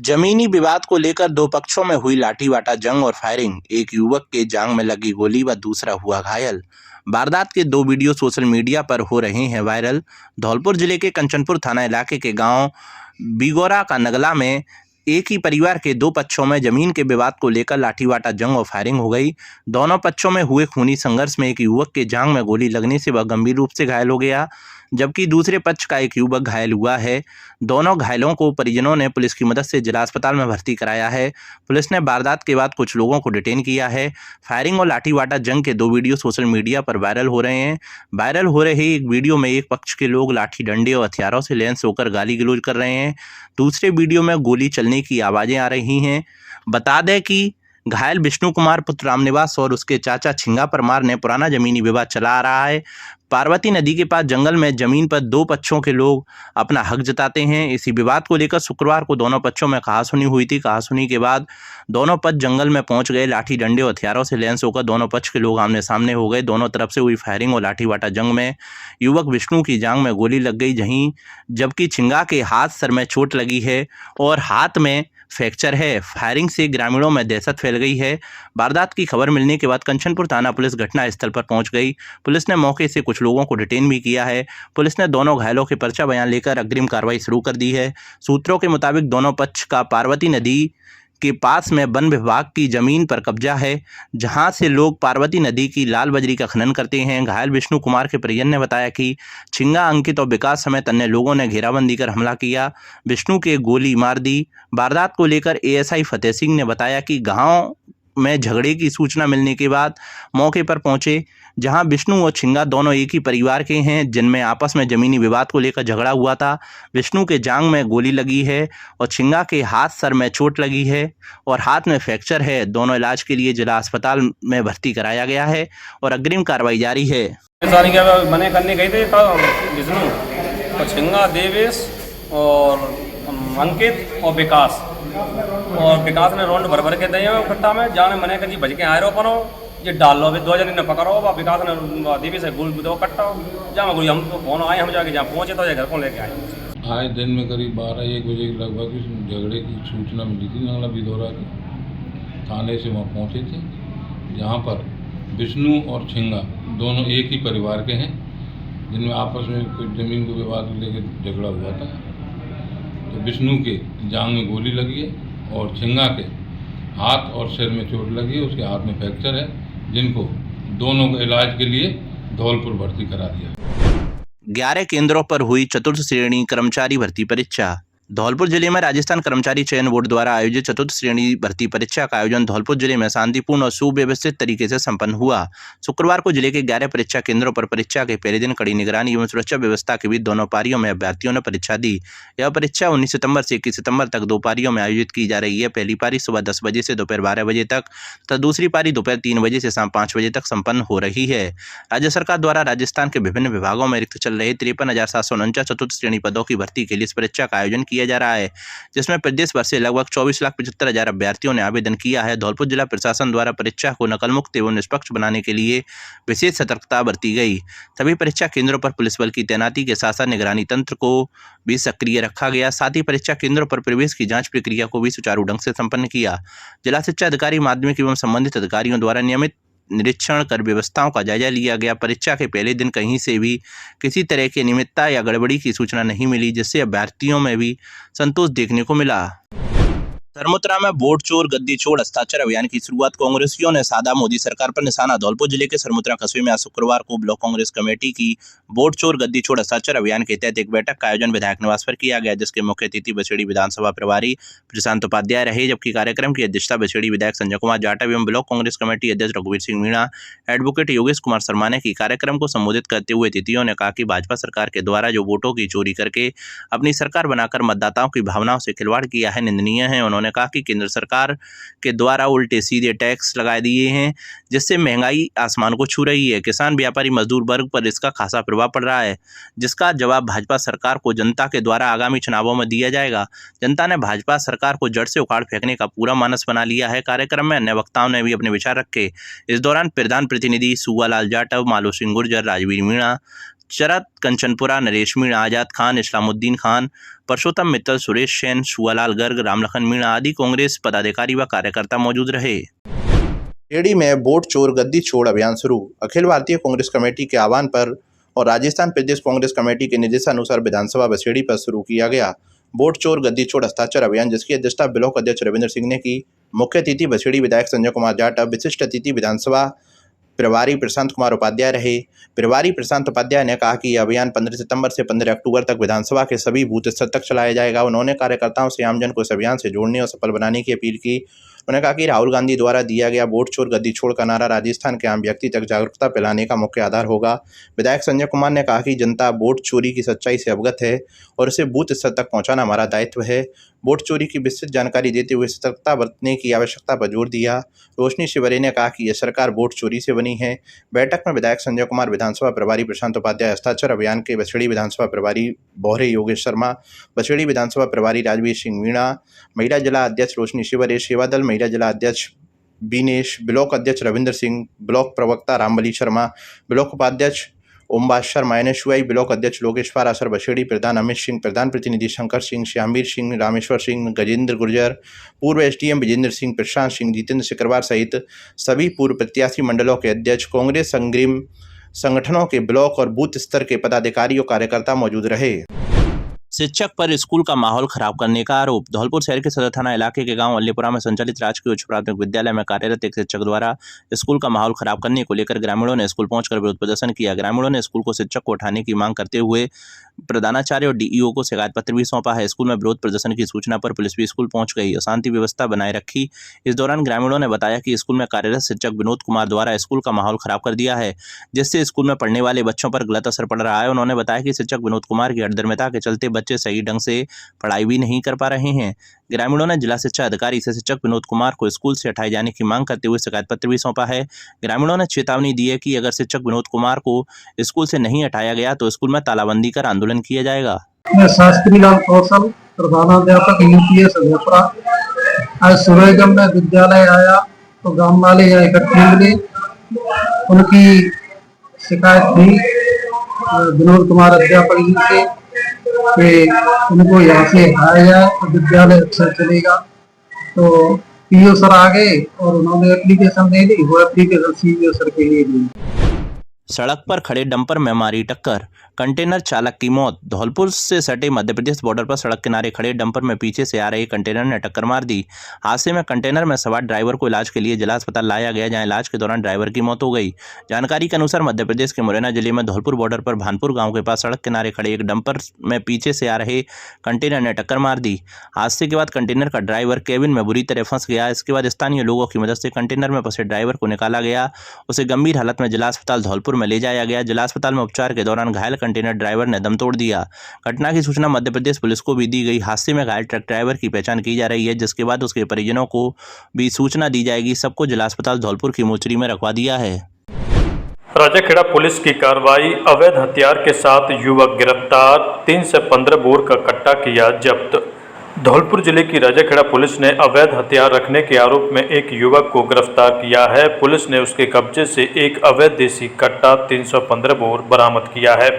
जमीनी विवाद को लेकर दो पक्षों में हुई लाठी-वाटा जंग और फायरिंग। एक युवक के जांघ में लगी गोली व दूसरा हुआ घायल। वारदात के दो वीडियो सोशल मीडिया पर हो रहे हैं वायरल। धौलपुर जिले के कंचनपुर थाना इलाके के गांव बिगोरा का नगला में एक ही परिवार के दो पक्षों में जमीन के विवाद को लेकर लाठीवाटा जंग और फायरिंग हो गई। दोनों पक्षों में हुए खूनी संघर्ष में एक युवक के जांघ में गोली लगने से वह गंभीर रूप से घायल हो गया, जबकि दूसरे पक्ष का एक युवक घायल हुआ है। दोनों घायलों को परिजनों ने पुलिस की मदद से जिला अस्पताल में भर्ती कराया है। पुलिस ने वारदात के बाद कुछ लोगों को डिटेन किया है। फायरिंग और लाठीवाटा जंग के दो वीडियो सोशल मीडिया पर वायरल हो रहे हैं। वायरल हो रहे एक वीडियो में एक पक्ष के लोग लाठी डंडे और हथियारों से लैस होकर गाली गलौज कर रहे हैं। दूसरे वीडियो में गोली चलने की आवाजें आ रही हैं। बता दें कि घायल विष्णु कुमार पुत्र रामनिवास और उसके चाचा छिंगा परमार ने पुराना जमीनी विवाद चला आ रहा है। पार्वती नदी के पास जंगल में जमीन पर दो पक्षों के लोग अपना हक जताते हैं। इसी विवाद को लेकर शुक्रवार को दोनों पक्षों में कहासुनी हुई थी। कहासुनी के बाद दोनों पक्ष जंगल में पहुंच गए। लाठी डंडे और हथियारों से लैस होकर दोनों पक्ष के लोग आमने सामने हो गए। दोनों तरफ से हुई फायरिंग और लाठीवाटा जंग में युवक विष्णु की जांघ में गोली लग गई, जबकि छिंगा के हाथ सर में चोट लगी है और हाथ में फ्रैक्चर है। फायरिंग से ग्रामीणों में दहशत फैल गई है। वारदात की खबर मिलने के बाद कंचनपुर थाना पुलिस घटनास्थल पर पहुंच गई। पुलिस ने मौके से कुछ लोगों को डिटेन भी किया है। पुलिस ने दोनों घायलों के पर्चा बयान लेकर अग्रिम कार्रवाई शुरू कर दी है। सूत्रों के मुताबिक दोनों पक्ष का पार्वती नदी के पास में वन विभाग की जमीन पर कब्जा है, जहां से लोग पार्वती नदी की लाल बजरी का खनन करते हैं। घायल विष्णु कुमार के परिजन ने बताया कि छिंगा, अंकित और विकास समेत अन्य लोगों ने घेराबंदी कर हमला किया, विष्णु के गोली मार दी। वारदात को लेकर एएसआई फतेह सिंह ने बताया कि गांव में झगड़े की सूचना मिलने के बाद मौके पर पहुंचे, जहां विष्णु और छिंगा दोनों एक ही परिवार के हैं, जिनमें आपस में जमीनी विवाद को लेकर झगड़ा हुआ था। विष्णु के जांघ में गोली लगी है और छिंगा के हाथ सर में चोट लगी है और हाथ में फ्रैक्चर है। दोनों इलाज के लिए जिला अस्पताल में भर्ती कराया गया है और अग्रिम कार्रवाई जारी है। मने करने गए थे तो विष्णु और छिंगा, देवेश और अंकित और विकास ने रोड भर के दिए कट्टा में जाने मने कर जी बज के आए रहो पनो ये डाल लो। अभी 2 जन ने पकड़ो, विकास ने देवी से गोल दो कट्टा जहाँ हम तो फोन आए, हम जाके जहाँ पहुँचे तो घर को लेके आए। आज दिन में करीब 12-1 बजे के लगभग झगड़े की सूचना मिली थी। नगला बिदौरा के थाने से वहाँ पहुँचे थे, जहाँ पर विष्णु और छिंगा दोनों एक ही परिवार के हैं, जिनमें आपस में कुछ ज़मीन को विवाद को लेकर झगड़ा हुआ था। तो विष्णु के जांघ में गोली लगी है और छिंगा के हाथ और सिर में चोट लगी है, उसके हाथ में फ्रैक्चर है, जिनको दोनों को इलाज के लिए धौलपुर भर्ती करा दिया। 11 केंद्रों पर हुई चतुर्थ श्रेणी कर्मचारी भर्ती परीक्षा। धौलपुर जिले में राजस्थान कर्मचारी चयन बोर्ड द्वारा आयोजित चतुर्थ श्रेणी भर्ती परीक्षा का आयोजन धौलपुर जिले में शांतिपूर्ण और सुव्यवस्थित तरीके से संपन्न हुआ। शुक्रवार को जिले के 11 परीक्षा केंद्रों पर परीक्षा के पहले दिन कड़ी निगरानी एवं सुरक्षा व्यवस्था के बीच दोनों पारियों में अभ्यर्थियों ने परीक्षा दी। यह परीक्षा 19 सितंबर से 21 सितंबर तक 2 पारियों में आयोजित की जा रही है। पहली पारी सुबह 10 बजे से दोपहर 12 बजे तक तथा दूसरी पारी दोपहर 3 बजे से शाम 5 बजे तक संपन्न हो रही है। राज्य सरकार द्वारा राजस्थान के विभिन्न विभागों में रिक्त चल रहे 53,749 चतुर्थ श्रेणी पदों की भर्ती के लिए इस परीक्षा का आयोजन किया जा रहा है, जिसमें प्रदेश भर से लगभग 24,75,000 अभ्यर्थियों ने आवेदन किया है। धौलपुर जिला प्रशासन द्वारा परीक्षा को नकल मुक्त एवं निष्पक्ष बनाने के लिए विशेष सतर्कता बरती गई। सभी परीक्षा केंद्रों पर पुलिस बल की तैनाती के साथ साथ निगरानी तंत्र को भी सक्रिय रखा गया। साथ ही परीक्षा केंद्रों पर प्रवेश की जांच प्रक्रिया को भी सुचारू ढंग से संपन्न किया। जिला शिक्षा अधिकारी, माध्यमिक एवं संबंधित अधिकारियों द्वारा नियमित निरीक्षण कर व्यवस्थाओं का जायजा लिया गया। परीक्षा के पहले दिन कहीं से भी किसी तरह की अनियमितता या गड़बड़ी की सूचना नहीं मिली, जिससे अभ्यर्थियों में भी संतोष देखने को मिला। सरमुत्रा में वोट चोर गद्दी छोड़ हस्ताक्षर अभियान की शुरुआत। कांग्रेसियों ने साधा मोदी सरकार पर निशाना। धौलपुर जिले के सरमुत्रा कस्बे में आज शुक्रवार को ब्लॉक कांग्रेस कमेटी की वोट चोर गद्दी छोड़ हस्ताक्षर अभियान के तहत एक बैठक का आयोजन विधायक निवास पर किया गया, जिसके मुख्य अतिथि बछेड़ी विधानसभा प्रभारी प्रशांत उपाध्याय रहे, जबकि कार्यक्रम की अध्यक्षता बछेड़ी विधायक संजय कुमार जाटव एवं ब्लॉक कांग्रेस कमेटी अध्यक्ष रघुवीर सिंह मीणा, एडवोकेट योगेश कुमार शर्मा ने की। कार्यक्रम को संबोधित करते हुए अतिथियों ने कहा कि भाजपा सरकार के द्वारा जो वोटों की चोरी करके अपनी सरकार बनाकर मतदाताओं की भावनाओं से खिलवाड़ किया है, निंदनीय है। उन्होंने कहा कि केंद्र सरकार के द्वारा उल्टे सीधे टैक्स लगा दिए हैं, जिससे महंगाई आसमान को छू रही है। किसान, व्यापारी, मजदूर वर्ग पर इसका खासा प्रभाव पड़ रहा है, जिसका जवाब भाजपा सरकार को जनता के द्वारा आगामी चुनावों में दिया जाएगा। जनता ने भाजपा सरकार को जड़ से उखाड़ फेंकने का पूरा मानस बना लिया है। कार्यक्रम में अन्य वक्ताओं ने भी अपने विचार रखे। इस दौरान प्रधान प्रतिनिधि सुवालाल जाटव, मालो सिंह गुर्जर, राजवीर मीणा, चरत कंचनपुरा, नरेश मीणा, आजाद खान, इस्लामुद्दीन खान, परसोत्तम मित्तल, सुरेश सेन, सुआलाल गर्ग, रामलखन मीणा आदि कांग्रेस पदाधिकारी व कार्यकर्ता मौजूद रहे। एडी में वोट चोर गद्दी छोड़ अभियान शुरू। अखिल भारतीय कांग्रेस कमेटी के आह्वान पर और राजस्थान प्रदेश कांग्रेस कमेटी के निर्देशानुसार विधानसभा बसेड़ी पर शुरू किया गया वोट चोर गद्दी छोड़ हस्ताक्षर अभियान, जिसकी अध्यक्षता ब्लॉक अध्यक्ष रविंद्र सिंह ने की। मुख्य अतिथि बसेड़ी विधायक संजय कुमार जाटव, विशिष्ट अतिथि विधानसभा प्रभारी प्रशांत कुमार उपाध्याय रहे। प्रभारी प्रशांत उपाध्याय ने कहा कि यह अभियान 15 सितंबर से 15 अक्टूबर तक विधानसभा के सभी बूथ स्तर तक चलाया जाएगा। उन्होंने कार्यकर्ताओं से आमजन को इस अभियान से जोड़ने और सफल बनाने की अपील की। उन्होंने कहा कि राहुल गांधी द्वारा दिया गया वोट चोर गद्दी छोड़ का नारा राजस्थान के आम व्यक्ति तक जागरूकता फैलाने का मुख्य आधार होगा। विधायक संजय कुमार ने कहा कि जनता वोट चोरी की सच्चाई से अवगत है और इसे बूथ स्तर तक पहुंचाना हमारा दायित्व है। वोट चोरी की विस्तृत जानकारी देते हुए सतर्कता बरतने की आवश्यकता पर जोर दिया। रोशनी शिवरे ने कहा कि यह सरकार वोट चोरी से बनी है। बैठक में विधायक संजय कुमार, विधानसभा प्रभारी प्रशांत उपाध्याय, हस्ताक्षर अभियान के बसेड़ी विधानसभा प्रभारी बोहरे योगेश शर्मा, बसेड़ी विधानसभा प्रभारी राजवीर सिंह मीणा, महिला जिला अध्यक्ष रोशनी शिवरे, सेवादल महिला जिला अध्यक्ष बीनेश, ब्लॉक अध्यक्ष रविंद्र सिंह, ब्लॉक प्रवक्ता रामबली शर्मा, ब्लॉक उपाध्यक्ष ओम बादशाह मायनेशुआई, ब्लॉक अध्यक्ष लोकेश पारासर, बसेड़ी प्रधान अमित सिंह, प्रधान प्रतिनिधि शंकर सिंह, श्यामवीर सिंह, रामेश्वर सिंह, गजेंद्र गुर्जर, पूर्व एसडीएम विजेंद्र सिंह, प्रशांत सिंह, जितेंद्र सिकरवार सहित सभी पूर्व प्रत्याशी मंडलों के अध्यक्ष, कांग्रेस संग्रीम संगठनों के ब्लॉक और बूथ स्तर के पदाधिकारी और कार्यकर्ता मौजूद रहे। शिक्षक पर स्कूल का माहौल खराब करने का आरोप। धौलपुर शहर के सदर थाना इलाके के गांव अल्लीपुरा में संचालित राजकीय उच्च प्राथमिक विद्यालय में कार्यरत एक शिक्षक द्वारा स्कूल का माहौल खराब करने को लेकर ग्रामीणों ने स्कूल पहुंचकर विरोध प्रदर्शन किया। ग्रामीणों ने स्कूल को शिक्षक को उठाने की मांग करते हुए प्रधानाचार्य और डीईओ को शिकायत पत्र भी सौंपा है। स्कूल में विरोध प्रदर्शन की सूचना पर पुलिस भी स्कूल पहुंच गई और शांति व्यवस्था बनाए रखी। इस दौरान ग्रामीणों ने बताया कि स्कूल में कार्यरत शिक्षक विनोद कुमार द्वारा स्कूल का माहौल खराब कर दिया है, जिससे स्कूल में पढ़ने वाले बच्चों पर गलत असर पड़ रहा है। उन्होंने बताया कि शिक्षक विनोद कुमार की अडदर्मिता के चलते बच्चे सही ढंग से पढ़ाई भी नहीं कर पा रहे हैं। ग्रामीणों ने जिला शिक्षा अधिकारी से शिक्षक विनोद कुमार को स्कूल से हटाए जाने की मांग करते हुए शिकायत पत्र भी सौंपा है। ग्रामीणों ने चेतावनी दी है कि अगर शिक्षक विनोद कुमार को स्कूल से नहीं हटाया गया तो स्कूल में तालाबंदी कर आंदोलन किया जाएगा। मैं शास्त्री लाल कौशल, प्रधानाध्यापक यूपीएस अध्यपरा। आज सुबह जब मैं विद्यालय आया तो गांव वाले यहाँ इकट्ठे मिले, उनकी शिकायत थी विनोद कुमार अध्यापक जी से कि उनको यहाँ से हटाया जाए तो विद्यालय अच्छा चलेगा। तो पीओ सर आ गए और उन्होंने एप्लीकेशन दे दी। वो एप्लीकेशन सीईओ सर के लिए दी। सड़क पर खड़े डंपर में मारी टक्कर, कंटेनर चालक की मौत। धौलपुर से सटे मध्य प्रदेश बॉर्डर पर सड़क किनारे खड़े डंपर में पीछे से आ रहे कंटेनर ने टक्कर मार दी। हादसे में कंटेनर में सवार ड्राइवर को इलाज के लिए जिला अस्पताल लाया गया, जहां इलाज के दौरान ड्राइवर की मौत हो गई। जानकारी के अनुसार मध्य प्रदेश के मुरैना जिले में धौलपुर बॉर्डर पर भानपुर गाँव के पास सड़क किनारे खड़े एक डंपर में पीछे से आ रहे कंटेनर ने टक्कर मार दी। हादसे के बाद कंटेनर का ड्राइवर केबिन में बुरी तरह फंस गया। इसके बाद स्थानीय लोगों की मदद से कंटेनर में फंसे ड्राइवर को निकाला गया। उसे गंभीर हालत में जिला अस्पताल धौलपुर में ले जाया गया। जिला अस्पताल में उपचार के दौरान घायल कंटेनर ड्राइवर ने दम तोड़ दिया। घटना की सूचना मध्य प्रदेश पुलिस को भी दी गई। हादसे में घायल ट्रक ड्राइवर की पहचान की जा रही है, जिसके बाद उसके परिजनों को भी सूचना दी जाएगी। सबको जिला अस्पताल धौलपुर की मोचरी में रखवा दिया है। राजाखेड़ा पुलिस की कार्रवाई, अवैध हथियार के साथ युवक गिरफ्तार, 3 से 15 बोर का कट्टा किया जब्त। धौलपुर जिले की राजाखेड़ा पुलिस ने अवैध हथियार रखने के आरोप में एक युवक को गिरफ्तार किया है। पुलिस ने उसके कब्जे से एक अवैध देसी कट्टा 315 बोर बरामद किया है।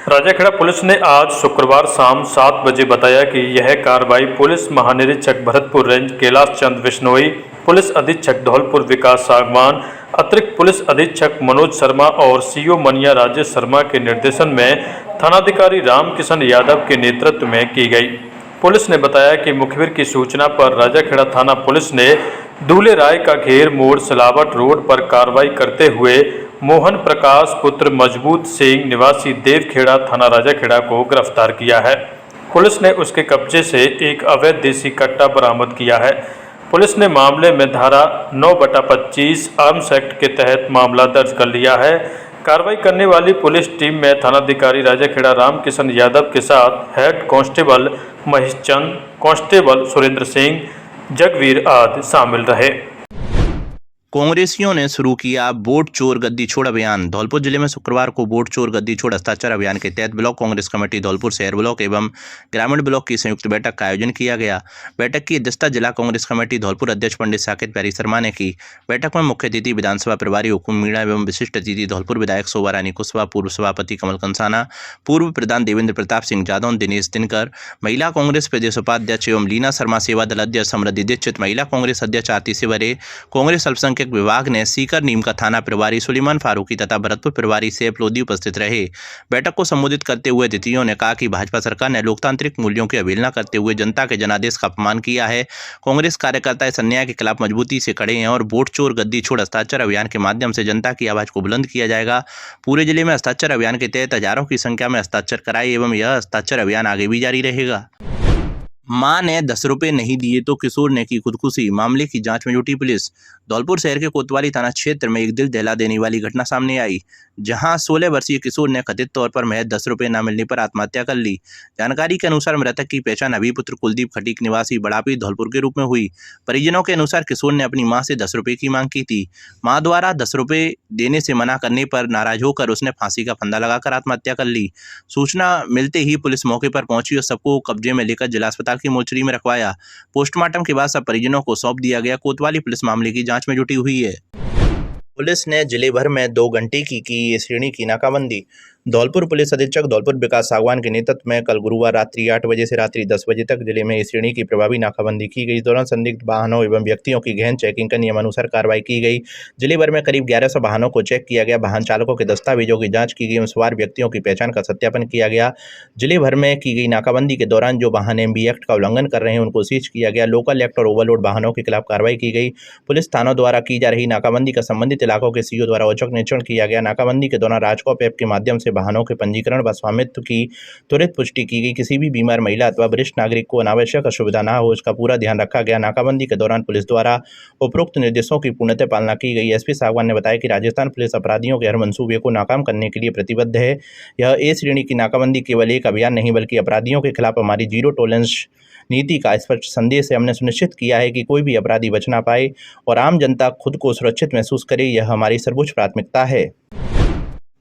राजाखेड़ा पुलिस ने आज शुक्रवार शाम 7 बजे बताया कि यह कार्रवाई पुलिस महानिरीक्षक भरतपुर रेंज कैलाश चंद बिश्नोई, पुलिस अधीक्षक धौलपुर विकास सागवान, अतिरिक्त पुलिस अधीक्षक मनोज शर्मा और सीओ मनिया राजेश शर्मा के निर्देशन में थानाधिकारी रामकिशन यादव के नेतृत्व में की गई। पुलिस ने बताया कि मुखबिर की सूचना पर राजाखेड़ा थाना पुलिस ने दूल्हे राय का घेर मोड़ सिलावट रोड पर कार्रवाई करते हुए मोहन प्रकाश पुत्र मजबूत सिंह निवासी देवखेड़ा थाना राजाखेड़ा को गिरफ्तार किया है। पुलिस ने उसके कब्जे से एक अवैध देसी कट्टा बरामद किया है। पुलिस ने मामले में धारा 9/25 आर्म्स एक्ट के तहत मामला दर्ज कर लिया है। कार्रवाई करने वाली पुलिस टीम में थानाधिकारी राजाखेड़ा रामकिशन यादव के साथ हेड कांस्टेबल महेश चंद, कांस्टेबल सुरेंद्र सिंह, जगवीर आदि शामिल रहे। कांग्रेसियों ने शुरू किया वोट चोर गद्दी छोड़ अभियान। धौलपुर जिले में शुक्रवार को वोट चोर गद्दी छोड़ हस्ताक्षर अभियान के तहत ब्लॉक कांग्रेस कमेटी धौलपुर शहर ब्लॉक एवं ग्रामीण ब्लॉक की संयुक्त बैठक का आयोजन किया गया। बैठक की अध्यक्षता जिला कांग्रेस कमेटी धौलपुर अध्यक्ष पंडित साकेत प्यारी शर्मा ने की। बैठक में मुख्य अतिथि विधानसभा प्रभारी हुकुम मीणा एवं विशिष्ट अतिथि धौलपुर विधायक शोभा रानी कुशवाहा, पूर्व सभापति कमल कंसाना, पूर्व प्रधान देवेंद्र प्रताप सिंह जादौन, दिनेश दिनकर, महिला कांग्रेस प्रदेश उपाध्यक्ष एवं लीना शर्मा, सेवा दल अध्यक्ष समृद्धि दीक्षित, महिला कांग्रेस अध्यक्ष आरती सिवरे, कांग्रेस अल्पसंख्यक विभाग ने सीकर नीमका थाना प्रभारी सुलेमान फारूकी तथा भरतपुर प्रभारी सैफ लोधी उपस्थित रहे। बैठक को संबोधित करते हुए अतिथियों ने कहा कि भाजपा सरकार ने लोकतांत्रिक मूल्यों की अवहेलना करते हुए जनता के जनादेश का अपमान किया है। कांग्रेस कार्यकर्ता इस अन्याय के खिलाफ मजबूती से खड़े हैं और वोट चोर गद्दी छोड़ हस्ताक्षर अभियान के माध्यम से जनता की आवाज को बुलंद किया जाएगा। पूरे जिले में हस्ताक्षर अभियान के तहत हजारों की संख्या में हस्ताक्षर कराए एवं यह हस्ताक्षर अभियान आगे भी जारी रहेगा। मां ने 10 रुपये नहीं दिए तो किशोर ने की खुदकुशी, मामले की जांच में जुटी पुलिस। धौलपुर शहर के कोतवाली थाना क्षेत्र में एक दिल दहला देने वाली घटना सामने आई, जहां 16 वर्षीय किशोर ने कथित तौर पर महज 10 रुपये न मिलने पर आत्महत्या कर ली। जानकारी के अनुसार मृतक की पहचान अभिपुत्र कुलदीप खटीक निवासी बड़ापी धौलपुर के रूप में हुई। परिजनों के अनुसार किशोर ने अपनी मां से 10 रुपये की मांग की थी। मां द्वारा 10 रुपये देने से मना करने पर नाराज होकर उसने फांसी का फंदा लगाकर आत्महत्या कर ली। सूचना मिलते ही पुलिस मौके पर पहुंची और सबको कब्जे में लेकर जिला अस्पताल की मोर्चरी में रखवाया। पोस्टमार्टम के बाद सब परिजनों को सौंप दिया गया। कोतवाली पुलिस मामले की जांच में जुटी हुई है। पुलिस ने जिले भर में 2 घंटे की ये श्रेणी की नाकाबंदी। धौलपुर पुलिस अधीक्षक धौलपुर विकास सागवान के नेतृत्व में कल गुरुवार रात्रि 8 बजे से रात्रि 10 बजे तक जिले में इस श्रेणी की प्रभावी नाकाबंदी की गई। इस दौरान संदिग्ध वाहनों एवं व्यक्तियों की गहन चेकिंग कर नियमानुसार कार्रवाई की गई। जिले भर में करीब 1100 वाहनों को चेक किया गया। वाहन चालकों के दस्तावेजों की जांच की गई एवं सवार व्यक्तियों की पहचान का सत्यापन किया गया। जिले भर में की गई नाकाबंदी के दौरान जो वाहन एमबी एक्ट का उल्लंघन कर रहे हैं उनको सीज किया गया। लोकल एक्ट और ओवरलोड वाहनों के खिलाफ कार्रवाई की गई। पुलिस थानों द्वारा की जा रही नाकाबंदी का संबंधित इलाकों के सीओ द्वारा औचक निरीक्षण किया गया। नाकाबंदी के दौरान राजकॉप ऐप के माध्यम से वाहनों के पंजीकरण व स्वामित्व की त्वरित पुष्टि की गई। किसी भी बीमार महिला अथवा वरिष्ठ नागरिक को अनावश्यक असुविधा न हो, इसका पूरा ध्यान रखा गया। नाकाबंदी के दौरान पुलिस द्वारा उपरोक्त निर्देशों की पूर्णतः पालना की गई। एसपी सागवान ने बताया कि राजस्थान पुलिस अपराधियों के हर मंसूबे को नाकाम करने के लिए प्रतिबद्ध है। यह ए श्रेणी की नाकाबंदी केवल एक अभियान नहीं बल्कि अपराधियों के खिलाफ हमारी जीरो टॉलरेंस नीति का स्पष्ट संदेश है। हमने सुनिश्चित किया है कि कोई भी अपराधी बच ना पाए और आम जनता खुद को सुरक्षित महसूस करे। यह हमारी सर्वोच्च प्राथमिकता है।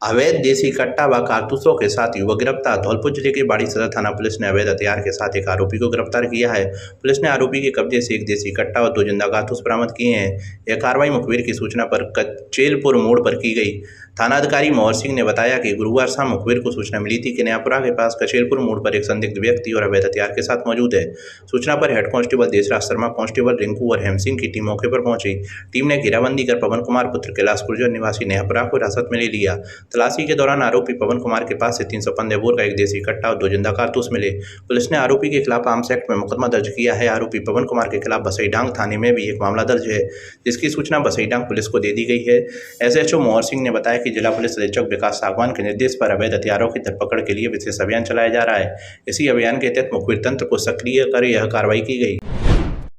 अवैध देसी कट्टा व कारतूसों के साथ युवक गिरफ्तार। धौलपुर जिले के बाड़ी सदर थाना पुलिस ने अवैध हथियार के साथ एक आरोपी को गिरफ्तार किया है। पुलिस ने आरोपी के कब्जे से एक देसी कट्टा और 2 जिंदा कारतूस बरामद किए हैं। यह कार्रवाई मुखबिर की सूचना पर कचेलपुर मोड़ पर की गई। थानाधिकारी मोहर सिंह ने बताया कि गुरुवार शाम मुखबिर को सूचना मिली थी कि नयापुरा के पास कचेलपुर मोड़ पर एक संदिग्ध व्यक्ति और अवैध हथियार के साथ मौजूद है। सूचना पर head constable Deshraj Sharma, constable Rinku और हेम सिंह की टीम मौके पर पहुंची। टीम ने घेराबंदी कर पवन कुमार पुत्र कैलाश गुर्जर निवासी नयापुरा को हिरासत में ले लिया। तलाशी के दौरान आरोपी पवन कुमार के पास से 315 बोर का एक देसी कट्टा और 2 जिंदा कारतूस मिले। पुलिस ने आरोपी के खिलाफ आर्म्स एक्ट में मुकदमा दर्ज किया है। आरोपी पवन कुमार के खिलाफ बसईडांग थाने में भी एक मामला दर्ज है, जिसकी सूचना बसईडांग पुलिस को दे दी गई है। एसएचओ मोहर सिंह ने बताया कि जिला पुलिस अधीक्षक विकास सागवान के निर्देश पर अवैध हथियारों की धरपकड़ के लिए विशेष अभियान चलाया जा रहा है। इसी अभियान के तहत मुखबिर तंत्र को सक्रिय कर यह कार्रवाई की गई।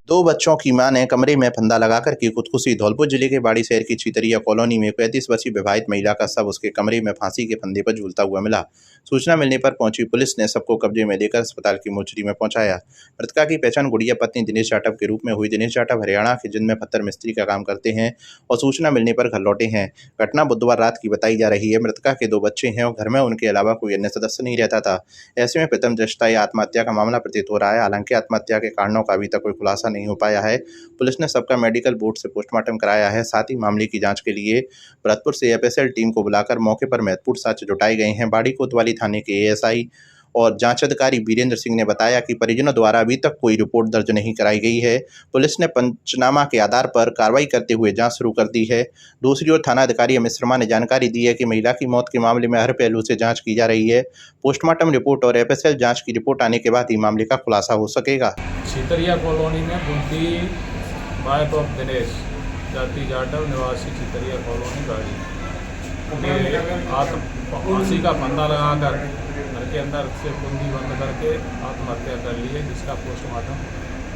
2 बच्चों की मां ने कमरे में फंदा लगाकर की खुदकुशी। धौलपुर जिले के बाड़ी शहर की चितरिया कॉलोनी में 35 वर्षीय विवाहित महिला का शव उसके कमरे में फांसी के फंदे पर झूलता हुआ मिला। सूचना मिलने पर पहुंची पुलिस ने सबको कब्जे में लेकर अस्पताल की मोर्चरी में पहुंचाया। मृतका की पहचान गुड़िया पत्नी दिनेश जाटव के रूप में हुई। दिनेश जाटव हरियाणा के जिंद में पत्थर मिस्त्री का काम करते हैं और सूचना मिलने पर घर लौटे हैं। घटना बुधवार रात की बताई जा रही है। मृतका के 2 बच्चे हैं और घर में उनके अलावा कोई अन्य सदस्य नहीं रहता था। ऐसे में प्रथम दृष्टया यह आत्महत्या का मामला प्रतीत हो रहा है। हालांकि आत्महत्या के कारणों का अभी तक कोई खुलासा नहीं हो पाया है। पुलिस ने सबका मेडिकल बोर्ड से पोस्टमार्टम कराया है। साथ ही मामले की जांच के लिए भरतपुर से एफएसएल टीम को बुलाकर मौके पर महत्वपूर्ण साक्ष्य जुटाए गए हैं। बाड़ी कोतवाली थाने के एएसआई और जांच अधिकारी वीरेंद्र सिंह ने बताया कि परिजनों द्वारा अभी तक कोई रिपोर्ट दर्ज नहीं कराई गई है। पुलिस ने पंचनामा के आधार पर कार्रवाई करते हुए जांच शुरू कर दी है। दूसरी ओर थाना अधिकारी अमित शर्मा ने जानकारी दी है कि महिला की मौत के मामले में हर पहलू से जांच की जा रही है। पोस्टमार्टम रिपोर्ट और एफएसएल जांच की रिपोर्ट आने के बाद ही मामले का खुलासा हो सकेगा। चितरिया कॉलोनी में बुद्धि वाइफ ऑफ दिनेश जाति जाटव निवासी चितरिया कॉलोनी बाड़ी ने फांसी का फंदा लगाकर घर के अंदर से कुंडी बंद करके आत्महत्या कर ली है, जिसका पोस्टमार्टम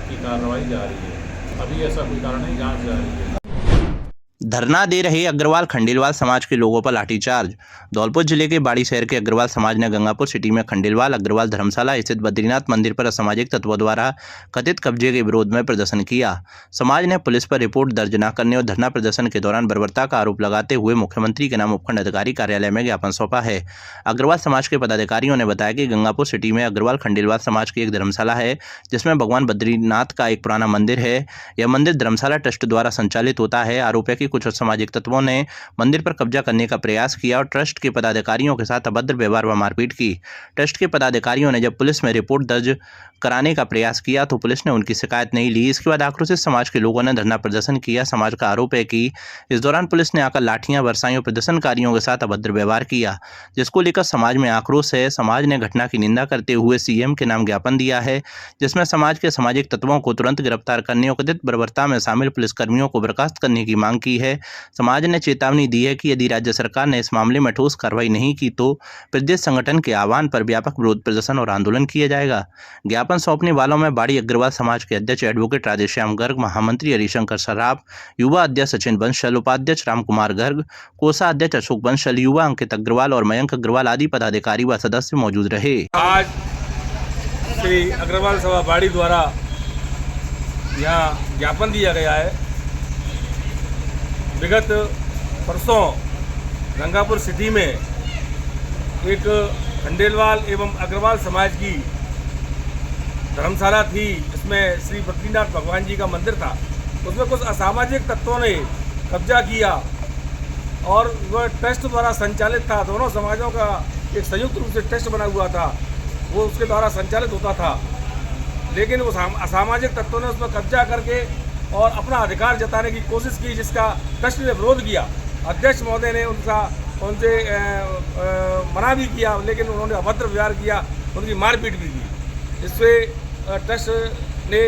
की कार्रवाई जारी है। अभी ऐसा कोई कारण नहीं, जांच जारी है। धरना दे रहे अग्रवाल खंडेलवाल समाज के लोगों पर लाठीचार्ज। धौलपुर जिले के बाड़ी शहर के अग्रवाल समाज ने गंगापुर सिटी में खंडेलवाल अग्रवाल धर्मशाला स्थित बद्रीनाथ मंदिर पर असामाजिक तत्वों द्वारा कथित कब्जे के विरोध में प्रदर्शन किया। समाज ने पुलिस पर रिपोर्ट दर्ज न करने और धरना प्रदर्शन के दौरान बर्बरता का आरोप लगाते हुए मुख्यमंत्री के नाम उपखंड अधिकारी कार्यालय में ज्ञापन सौंपा है। अग्रवाल समाज के पदाधिकारियों ने बताया कि गंगापुर सिटी में अग्रवाल खंडेलवाल समाज की एक धर्मशाला है, जिसमें भगवान बद्रीनाथ का एक पुराना मंदिर है। यह मंदिर धर्मशाला ट्रस्ट द्वारा संचालित होता है। आरोप है कि कुछ असामाजिक तत्वों ने मंदिर पर कब्जा करने का प्रयास किया और ट्रस्ट के पदाधिकारियों के साथ अभद्र व्यवहार व मारपीट की। ट्रस्ट के पदाधिकारियों ने जब पुलिस में रिपोर्ट दर्ज कराने का प्रयास किया तो पुलिस ने उनकी शिकायत नहीं ली। इसके बाद आक्रोशित समाज के लोगों ने धरना प्रदर्शन किया। समाज का आरोप है कि इस दौरान पुलिस ने आकर लाठियां बरसाई और प्रदर्शनकारियों के साथ अभद्र व्यवहार किया, जिसको लेकर समाज में आक्रोश है। समाज ने घटना की निंदा करते हुए सीएम के नाम ज्ञापन दिया है, जिसमें समाज के सामाजिक तत्वों को तुरंत गिरफ्तार करने और कथित बर्बरता में शामिल पुलिसकर्मियों को बर्खास्त करने की मांग की है। समाज ने चेतावनी दी है कि यदि राज्य सरकार ने इस मामले में ठोस कार्रवाई नहीं की तो प्रदेश संगठन के आह्वान पर व्यापक विरोध प्रदर्शन और आंदोलन किया जाएगा। ज्ञापन सौंपने वालों में बाड़ी अग्रवाल समाज के अध्यक्ष एडवोकेट राधेश्याम गर्ग, महामंत्री हरिशंकर सराफ, युवा अध्यक्ष सचिन बंसल, उपाध्यक्ष रामकुमार गर्ग, कोषा अध्यक्ष अशोक बंसल, युवा अंकित अग्रवाल और मयंक अग्रवाल आदि पदाधिकारी व सदस्य मौजूद रहे। आज श्री अग्रवाल सभा बाड़ी द्वारा यहाँ ज्ञापन दिया गया है। विगत परसों गंगापुर सिटी में एक खंडेलवाल एवं अग्रवाल समाज की धर्मशाला थी, इसमें श्री बद्रीनाथ भगवान जी का मंदिर था। उसमें कुछ असामाजिक तत्वों ने कब्जा किया और वह ट्रस्ट द्वारा संचालित था। दोनों समाजों का एक संयुक्त रूप से ट्रस्ट बना हुआ था, वो उसके द्वारा संचालित होता था। लेकिन उस असामाजिक तत्वों ने उसमें कब्जा करके और अपना अधिकार जताने की कोशिश की, जिसका ट्रस्ट ने विरोध किया। अध्यक्ष महोदय ने उनसे मना भी किया, लेकिन उन्होंने अभद्र व्यवहार किया, उनकी मारपीट भी की। इससे ट्रस्ट ने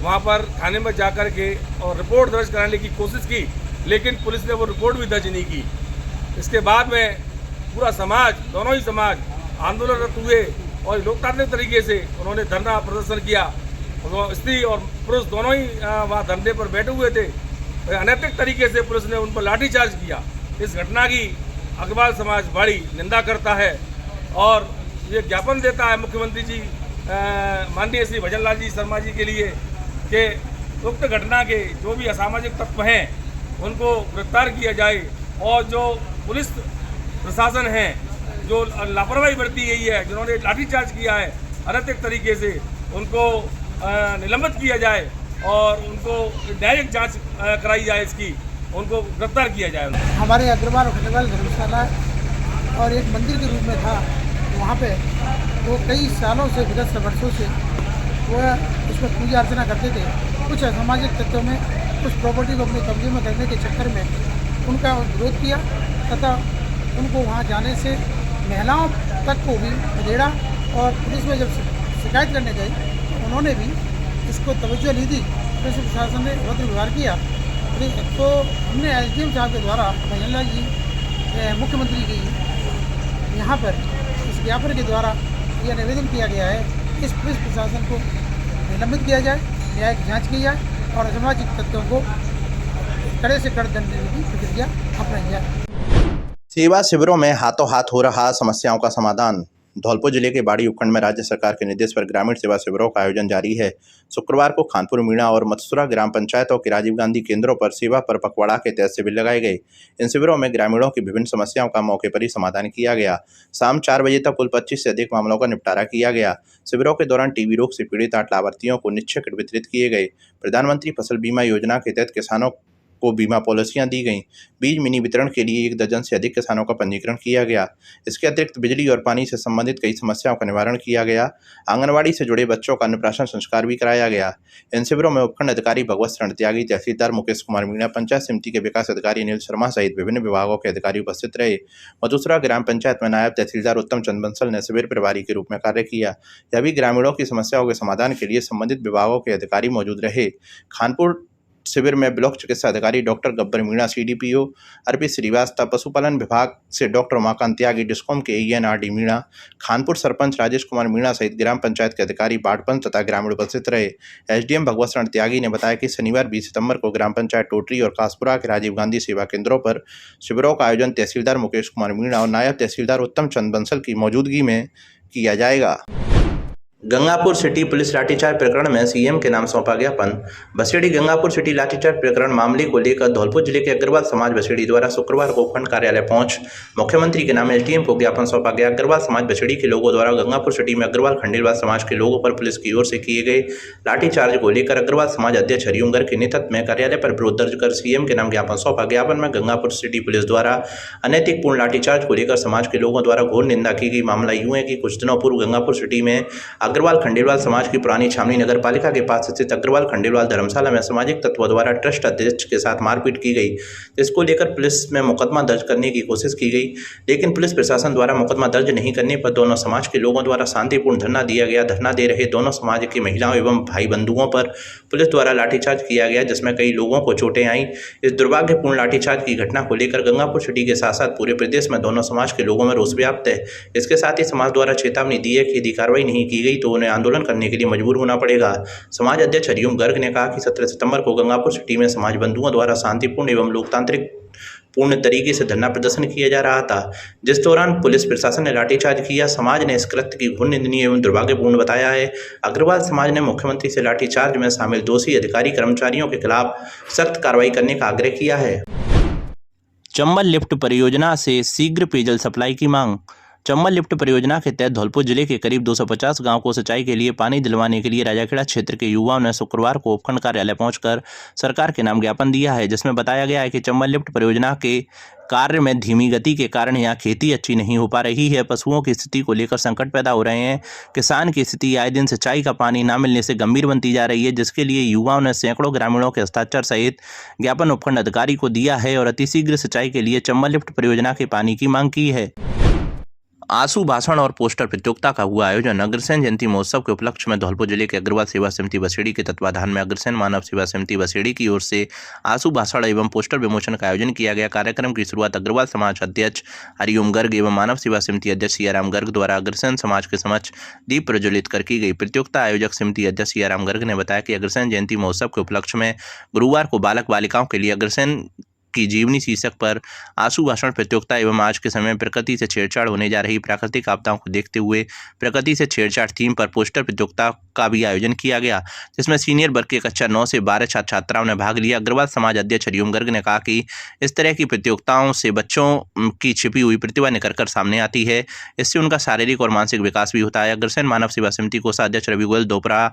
वहाँ पर थाने में जाकर के और रिपोर्ट दर्ज कराने की कोशिश की, लेकिन पुलिस ने वो रिपोर्ट भी दर्ज नहीं की। इसके बाद में पूरा समाज, दोनों ही समाज आंदोलनरत हुए और लोकतांत्रिक तरीके से उन्होंने धरना प्रदर्शन किया। स्त्री और पुरुष दोनों ही वहाँ धरने पर बैठे हुए थे। अनैतिक तरीके से पुलिस ने उन पर लाठीचार्ज किया। इस घटना की अग्रवाल समाज बड़ी निंदा करता है और ये ज्ञापन देता है मुख्यमंत्री जी माननीय श्री भजनलाल जी शर्मा जी के लिए कि उक्त घटना के जो भी असामाजिक तत्व हैं उनको गिरफ्तार किया जाए और जो पुलिस प्रशासन है जो लापरवाही बरती गई है, जिन्होंने लाठीचार्ज किया है अनैतिक तरीके से, उनको निलंबित किया जाए और उनको न्यायिक जांच कराई जाए, इसकी उनको गिरफ्तार किया जाए। हमारे अग्रवाल और खंडेलवाल धर्मशाला और एक मंदिर के रूप में था, वहाँ पे वो कई सालों से, विगत वर्षों से वो उसमें पूजा अर्चना करते थे। कुछ असामाजिक तत्वों में कुछ प्रॉपर्टी को अपने कब्जे में करने के चक्कर में उनका विरोध किया तथा उनको वहाँ जाने से महिलाओं तक को भी खदेड़ा और पुलिस में जब शिकायत करने गई उन्होंने भी इसको तवज्जो नहीं दी। पुलिस प्रशासन ने अभद्र व्यवहार किया। तो हमने एसडीएम साहब के द्वारा भजनलाल जी मुख्यमंत्री की यहाँ पर इस ज्ञापन के द्वारा यह निवेदन किया गया है इस पुलिस प्रशासन को निलंबित किया जाए, न्यायिक जांच की जाए और असामाजिक तत्वों को कड़े से कड़े दंड देने की प्रक्रिया अपनाई जाए। सेवा शिविरों में हाथों हाथ हो रहा समस्याओं का समाधान। धौलपुर जिले के बाड़ी उपखंड में राज्य सरकार के निर्देश पर ग्रामीण सेवा शिविरों का आयोजन जारी है। शुक्रवार को खानपुर मीणा और मथुरा ग्राम पंचायतों के राजीव गांधी केंद्रों पर सेवा पर पखवाड़ा के तहत शिविर लगाए गए। इन शिविरों में ग्रामीणों की विभिन्न समस्याओं का मौके पर ही समाधान किया गया। शाम 4 बजे तक कुल 25 से अधिक मामलों का निपटारा किया गया। शिविरों के दौरान टीबी रोग से पीड़ित 8 लाभार्थियों को निश्चय किट वितरित किए गए। प्रधानमंत्री फसल बीमा योजना के तहत किसानों को बीमा पॉलिसियां दी गईं। बीज मिनी वितरण के लिए 1 दर्जन से अधिक किसानों का पंजीकरण किया गया। इसके अतिरिक्त बिजली और पानी से संबंधित कई समस्याओं का निवारण किया गया। आंगनवाड़ी से जुड़े बच्चों का अन्नप्राशन संस्कार भी कराया गया। इन शिविरों में उपखंड अधिकारी भगवत शरण त्यागी, तहसीलदार मुकेश कुमार मीणा, पंचायत समिति के विकास अधिकारी अनिल शर्मा सहित विभिन्न विभागों के अधिकारी उपस्थित रहे। मथुरा ग्राम पंचायत में नायब तहसीलदार उत्तम चंद बंसल ने शिविर प्रभारी के रूप में कार्य किया। यह भी ग्रामीणों की समस्याओं के समाधान के लिए संबंधित विभागों के अधिकारी मौजूद रहे। खानपुर शिविर में ब्लॉक चिकित्सा अधिकारी डॉक्टर गब्बर मीणा, CDPO अर्पित श्रीवास्तव, पशुपालन विभाग से डॉक्टर उमाकांत त्यागी, डिस्कॉम के ANRD मीणा, खानपुर सरपंच राजेश कुमार मीणा सहित ग्राम पंचायत के अधिकारी, वार्ड पंच तथा ग्रामीण उपस्थित रहे। SDM भगवत शरण त्यागी ने बताया कि शनिवार 20 सितंबर को ग्राम पंचायत टोटरी और कासपुरा के राजीव गांधी सेवा केंद्रों पर शिविरों का आयोजन तहसीलदार मुकेश कुमार मीणा और नायब तहसीलदार उत्तम चंद बंसल की मौजूदगी में किया जाएगा। गंगापुर सिटी पुलिस लाठीचार्ज प्रकरण में CM के नाम सौंपा ज्ञापन। बसेड़ी गंगापुर सिटी लाठीचार्ज प्रकरण मामले को लेकर धौलपुर जिले के अग्रवाल समाज बसेड़ी द्वारा शुक्रवार को उपखंड कार्यालय पहुंच मुख्यमंत्री के नाम SDM को ज्ञापन सौंपा गया। अग्रवाल समाज बसेड़ी के लोगों द्वारा गंगापुर सिटी में अग्रवाल खंडेलवाल समाज के लोगों पर पुलिस की ओर से किए गए लाठीचार्ज को लेकर अग्रवाल समाज अध्यक्ष हरिओम गर्ग के नेतृत्व में कार्यालय पर विरोध दर्ज कर CM के नाम ज्ञापन सौंपा। ज्ञापन में गंगापुर सिटी पुलिस द्वारा अनैतिकपूर्ण लाठीचार्ज को लेकर समाज के लोगों द्वारा घोर निंदा की गई। मामला यूं है कि कुछ दिनों पूर्व गंगापुर सिटी में अग्रवाल खंडेलवाल समाज की पुरानी छावनी नगर पालिका के पास स्थित अग्रवाल खंडेलवाल धर्मशाला में सामाजिक तत्वों द्वारा ट्रस्ट अध्यक्ष के साथ मारपीट की गई। इसको लेकर पुलिस में मुकदमा दर्ज करने की कोशिश की गई, लेकिन पुलिस प्रशासन द्वारा मुकदमा दर्ज नहीं करने पर दोनों समाज के लोगों द्वारा शांतिपूर्ण धरना दिया गया। धरना दे रहे दोनों समाज की महिलाओं एवं भाई बंधुओं पर पुलिस द्वारा लाठीचार्ज किया गया, जिसमें कई लोगों को चोटें आईं। इस दुर्भाग्यपूर्ण लाठीचार्ज की घटना को लेकर गंगापुर सिटी के साथ साथ पूरे प्रदेश में दोनों समाज के लोगों में रोष व्याप्त है। इसके साथ ही समाज द्वारा चेतावनी दी है कि यदि कार्रवाई नहीं की गई तो उन्हें आंदोलन करने के लिए मजबूर होना पड़ेगा। समाज अध्यक्ष हरिओम गर्ग ने कहा कि 17 सितंबर को गंगापुर सिटी में समाज बंधुओं द्वारा शांतिपूर्ण एवं लोकतांत्रिक पूर्ण तरीके से धरना प्रदर्शन किया जा रहा था, जिस दौरान पुलिस प्रशासन ने लाठीचार्ज किया। समाज ने इस कृत्य की घोर निंदनीय एवं दुर्भाग्यपूर्ण बताया है। अग्रवाल समाज ने मुख्यमंत्री से लाठीचार्ज में शामिल दोषी अधिकारी कर्मचारियों के खिलाफ सख्त कार्रवाई करने का आग्रह किया है। चंबल लिफ्ट परियोजना से शीघ्र पेयजल सप्लाई की मांग। चंबल लिफ्ट परियोजना के तहत धौलपुर जिले के करीब 250 गांव को सिंचाई के लिए पानी दिलवाने के लिए राजाखेड़ा क्षेत्र के युवाओं ने शुक्रवार को उपखंड कार्यालय पहुंचकर सरकार के नाम ज्ञापन दिया है, जिसमें बताया गया है कि चंबल लिफ्ट परियोजना के कार्य में धीमी गति के कारण यहाँ खेती अच्छी नहीं हो पा रही है। पशुओं की स्थिति को लेकर संकट पैदा हो रहे हैं। किसान की स्थिति आए दिन सिंचाई का पानी न मिलने से गंभीर बनती जा रही है, जिसके लिए युवाओं ने सैकड़ों ग्रामीणों के हस्ताक्षर सहित ज्ञापन उपखंड अधिकारी को दिया है और अतिशीघ्र सिंचाई के लिए चंबल लिफ्ट परियोजना के पानी की मांग की है। आंसू भाषण और पोस्टर प्रतियोगिता का हुआ आयोजन। अग्रसेन जयंती महोत्सव के उपलक्ष्य में धौलपुर जिले के अग्रवाल सेवा समिति बसेड़ी के तत्वाधान में अग्रसेन मानव सेवा समिति बसेड़ी की ओर से आंसू भाषण एवं पोस्टर विमोचन का आयोजन किया गया। कार्यक्रम की शुरुआत अग्रवाल समाज अध्यक्ष हरिओम गर्ग एवं मानव सेवा समिति अध्यक्ष सियाराम गर्ग द्वारा अग्रसेन समाज के समक्ष दीप प्रज्वलित कर की गई। प्रतियोगिता आयोजक समिति अध्यक्ष सियाराम गर्ग ने बताया कि अग्रसेन जयंती महोत्सव के उपलक्ष्य में गुरुवार को बालक बालिकाओं के लिए अग्रसेन की जीवनी शीर्षक पर आंसू भाषण प्रतियोगिता एवं आज के समय में प्रकृति से छेड़छाड़ होने जा रही प्राकृतिक आपदाओं को देखते हुए प्रकृति से छेड़छाड़ थीम पर पोस्टर प्रतियोगिता का भी आयोजन किया गया, जिसमें सीनियर वर्ग के कक्षा 9 से 12 छात्र छात्राओं ने भाग लिया। अग्रवाल समाज अध्यक्ष हरिओम गर्ग ने कहा कि इस तरह की प्रतियोगिताओं से बच्चों की छिपी हुई प्रतिभा निखर कर सामने आती है, इससे उनका शारीरिक और मानसिक विकास भी होता है। अग्रसेन मानव सेवा समिति कोषाध्यक्ष रवि गोयल दोपरा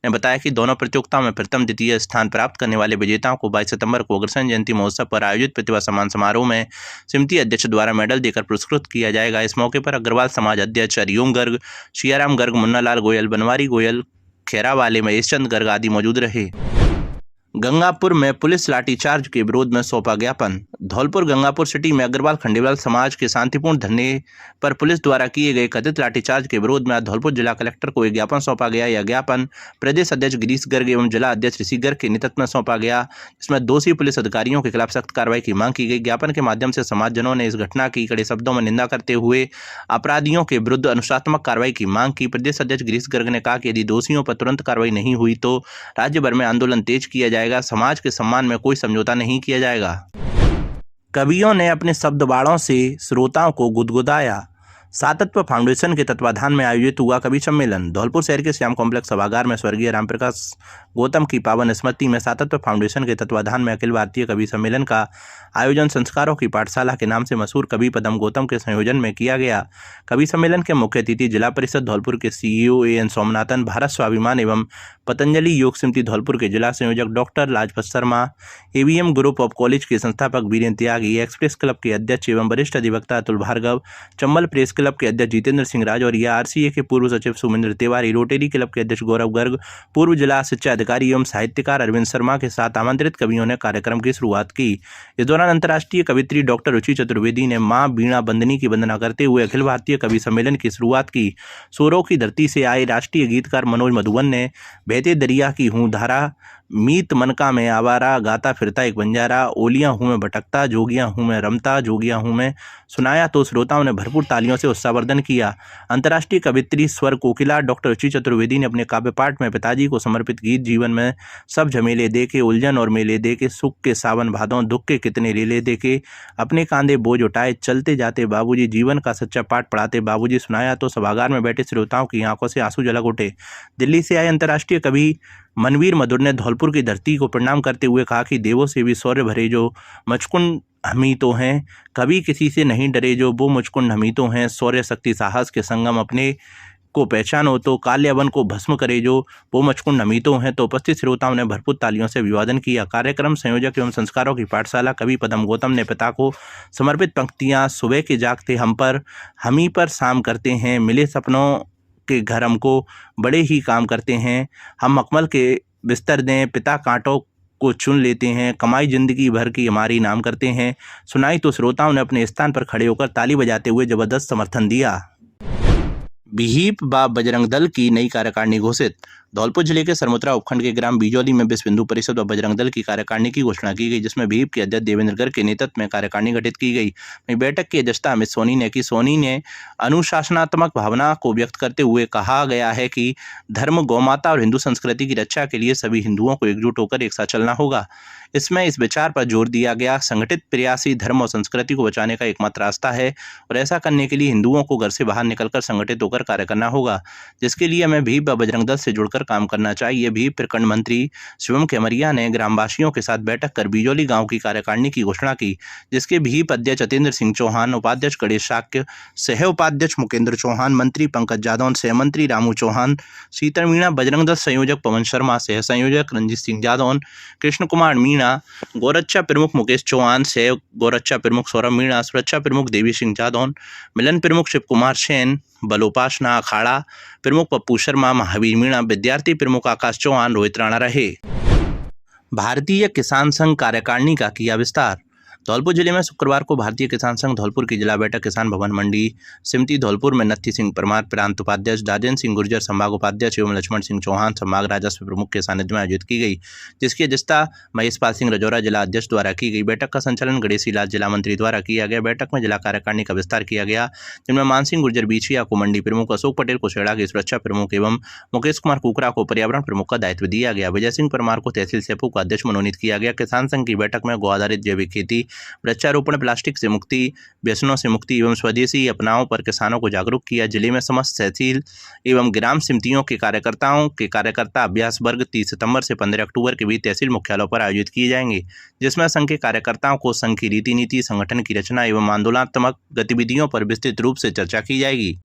ने बताया कि दोनों प्रतियोगिताओं में प्रथम द्वितीय स्थान प्राप्त करने वाले विजेताओं को 22 सितंबर को अग्रसेन जयंती महोत्सव पर आयोजित प्रतिभा सम्मान समारोह में समिति अध्यक्ष द्वारा मेडल देकर पुरस्कृत किया जाएगा। इस मौके पर अग्रवाल समाज अध्यक्ष हरिओम गर्ग, सियाराम गर्ग, मुन्नालाल गोयल, बनवारी गोयल, खेरावाले, महेश चंद गर्ग आदि मौजूद रहे। गंगापुर में पुलिस लाठीचार्ज के विरोध में सौंपा ज्ञापन। धौलपुर गंगापुर सिटी में अग्रवाल खंडेलवाल समाज के शांतिपूर्ण धरने पर पुलिस द्वारा किए गए कथित लाठीचार्ज के विरोध में आज धौलपुर जिला कलेक्टर को एक ज्ञापन सौंपा गया। यह ज्ञापन प्रदेश अध्यक्ष गिरीश गर्ग एवं जिला अध्यक्ष ऋषि गर्ग के नेतृत्व में सौंपा गया, जिसमें दोषी पुलिस अधिकारियों के खिलाफ सख्त कार्रवाई की मांग की गई। ज्ञापन के माध्यम से समाजजनों ने इस घटना की कड़े शब्दों में निंदा करते हुए अपराधियों के विरुद्ध अनुशासनात्मक कार्रवाई की मांग की। प्रदेश अध्यक्ष गिरीश गर्ग ने कहा कि यदि दोषियों पर तुरंत कार्रवाई नहीं हुई तो राज्य भर में आंदोलन तेज किया जाएगा। समाज के सम्मान में कोई समझौता नहीं किया जाएगा। कवियों ने अपने शब्द बाणों से श्रोताओं को गुदगुदाया। सातत्व फाउंडेशन के तत्वाधान में आयोजित हुआ कवि सम्मेलन। धौलपुर शहर के श्याम कॉम्प्लेक्स सभागार में स्वर्गीय रामप्रकाश गौतम की पावन स्मृति में सातत्व फाउंडेशन के तत्वाधान में अखिल भारतीय कवि सम्मेलन का आयोजन संस्कारों की पाठशाला के नाम से मशहूर कवि पदम गौतम के संयोजन में किया गया। कवि सम्मेलन के मुख्य अतिथि जिला परिषद धौलपुर के CEO AN सोमनाथन, भारत स्वाभिमान एवं पतंजलि योग समिति धौलपुर के जिला संयोजक doctor Lajpat Sharma, AVM group of college के संस्थापक वीरेंद्र त्यागी, एक्सप्रेस क्लब के अध्यक्ष एवं वरिष्ठ अधिवक्ता अतुल भार्गव, चंबल प्रेस क्लब के अध्यक्ष जितेंद्र सिंह राज और RCA के पूर्व सचिव सुमेंद्र तिवारी, रोटरी क्लब के अध्यक्ष गौरव गर्ग, पूर्व जिला शिक्षा अधिकारी एवं साहित्यकार अरविंद शर्मा के साथ आमंत्रित कवियों ने कार्यक्रम की शुरुआत की। इस दौरान अंतर्राष्ट्रीय कवित्री डॉक्टर रुचि चतुर्वेदी ने मां वीणा बंदनी की वंदना करते हुए अखिल भारतीय कवि सम्मेलन की शुरुआत की। सोरों की धरती से आए राष्ट्रीय गीतकार मनोज मधुबन ने बहते दरिया की हूँ धारा मीत मनका में आवारा, गाता फिरता एक बंजारा, ओलियां हूँ मैं भटकता, जोगियां हूँ मैं रमता, जोगियां हूँ मैं सुनाया, तो श्रोताओं ने भरपूर तालियों से उत्साहवर्धन किया। अंतर्राष्ट्रीय कवित्री स्वर कोकिला डॉक्टर रुचि चतुर्वेदी ने अपने काव्य पाठ में पिताजी को समर्पित गीत जीवन में सब झमेले देके, उलझन और मेले देके, सुख के सावन भादों, दुख के कितने लीले देके, अपने कांधे बोझ उठाए चलते जाते बाबूजी, जीवन का सच्चा पाठ पढ़ाते बाबूजी सुनाया, तो सभागार में बैठे श्रोताओं की आंखों से आंसू झलक उठे। दिल्ली से आए अंतर्राष्ट्रीय कवि मनवीर मधुर ने धौलपुर की धरती को प्रणाम करते हुए कहा कि देवों से भी शौर्य भरे जो मचकुंड हमी तो हैं, कभी किसी से नहीं डरे जो वो मुचकुंड हमी तो हैं, शौर्य शक्ति साहस के संगम अपने को पहचानो तो काल्यावन को भस्म करे जो वो मचकुंड नमीतो हैं। तो उपस्थित श्रोताओं ने भरपूर तालियों से अभिवादन किया। कार्यक्रम संयोजक एवं संस्कारों की पाठशाला कवि पदम गौतम ने पिता को समर्पित पंक्तियां सुबह के जागते हम ही पर शाम करते हैं, मिले सपनों के घर हमको बड़े ही काम करते हैं, हम मखमल के बिस्तर दें, पिता कांटों को चुन लेते हैं, कमाई जिंदगी भर की हमारी नाम करते हैं सुनाई, तो श्रोताओं ने अपने स्थान पर खड़े होकर ताली बजाते हुए जबरदस्त समर्थन दिया। विहिप व बजरंग दल की नई कार्यकारिणी घोषित। धौलपुर जिले के सरमुत्रा उपखंड के ग्राम बीजौली में विश्व हिंदू परिषद व बजरंग दल की कार्यकारिणी की घोषणा की गई, जिसमें विहिप के अध्यक्ष देवेंद्र गर्ग के नेतृत्व में कार्यकारिणी गठित की गई। वहीं बैठक की अध्यक्षता अमित सोनी ने अनुशासनात्मक भावना को व्यक्त करते हुए कहा गया है कि धर्म, गौमाता और हिंदू संस्कृति की रक्षा के लिए सभी हिंदुओं को एकजुट होकर एक साथ चलना होगा। इसमें इस विचार पर जोर दिया गया, संगठित प्रयास ही धर्म और संस्कृति को बचाने का एकमात्र रास्ता है और ऐसा करने के लिए हिंदुओं को घर से बाहर निकलकर संगठित होकर कार्य करना होगा, जिसके लिए हमें विहिप व बजरंग दल से जुड़कर काम करना चाहिए। विहिप प्रखंड मंत्री शिवम खेमरिया ने ग्रामवासियों के साथ बैठक कर बीजौली गांव की कार्यकारिणी की घोषणा की, जिसके विहिप अध्यक्ष अतेंद्र सिंह चौहान, उपाध्यक्ष गणेश शाक्य, सह उपाध्यक्ष मुकेंद्र चौहान, मंत्री पंकज जादौन, सह मंत्री रामू चौहान, शीतल मीणा, बजरंग दल संयोजक पवन शर्मा, सह संयोजक रंजीत सिंह जादौन, कृष्ण कुमार मीणा, गौरक्षा प्रमुख मुकेश चौहान, सह गौरक्षा प्रमुख सौरभ मीणा, सुरक्षा प्रमुख देवी सिंह जादौन, मिलन प्रमुख शिव कुमार सेन, बलोपासना अखाड़ा प्रमुख पप्पू शर्मा, महावीर मीणा, विद्यार्थी प्रमुख आकाश चौहान, रोहित राणा रहे। भारतीय किसान संघ कार्यकारिणी का किया विस्तार। धौलपुर जिले में शुक्रवार को भारतीय किसान संघ धौलपुर की जिला बैठक किसान भवन मंडी समिति धौलपुर में नत्थी सिंह परमार प्रांत उपाध्यक्ष, राजेंद्र सिंह गुर्जर संभाग उपाध्यक्ष एवं लक्ष्मण सिंह चौहान संभाग राजस्व प्रमुख के सानिध्य में आयोजित की गई, जिसकी अध्यक्षता महेशपाल सिंह रजौरा जिला अध्यक्ष द्वारा की गई। बैठक का संचालन गणेशी लाल जिला मंत्री द्वारा किया गया। बैठक में जिला कार्यकारिणी का विस्तार किया गया, जिनमें मान सिंह गुर्जर बीछिया को मंडी प्रमुख, अशोक पटेल को शेड़ा की सुरक्षा प्रमुख एवं मुकेश कुमार कुकरा को पर्यावरण प्रमुख का दायित्व दिया गया। विजय सिंह परमार को तहसील सेपू का अध्यक्ष मनोनीत किया गया। किसान संघ की बैठक में गौ आधारित जैविक खेती, वृक्षारोपण, प्लास्टिक से मुक्ति, व्यसनों से मुक्ति एवं स्वदेशी अपनाओं पर किसानों को जागरूक किया। जिले में समस्त तहसील एवं ग्राम समितियों के कार्यकर्ता अभ्यास वर्ग 30 सितंबर से 15 अक्टूबर के बीच तहसील मुख्यालयों पर आयोजित किए जाएंगे, जिसमें संघ के कार्यकर्ताओं को संघ की रीति नीति, संगठन की रचना एवं आंदोलनात्मक गतिविधियों पर विस्तृत रूप से चर्चा की जाएगी।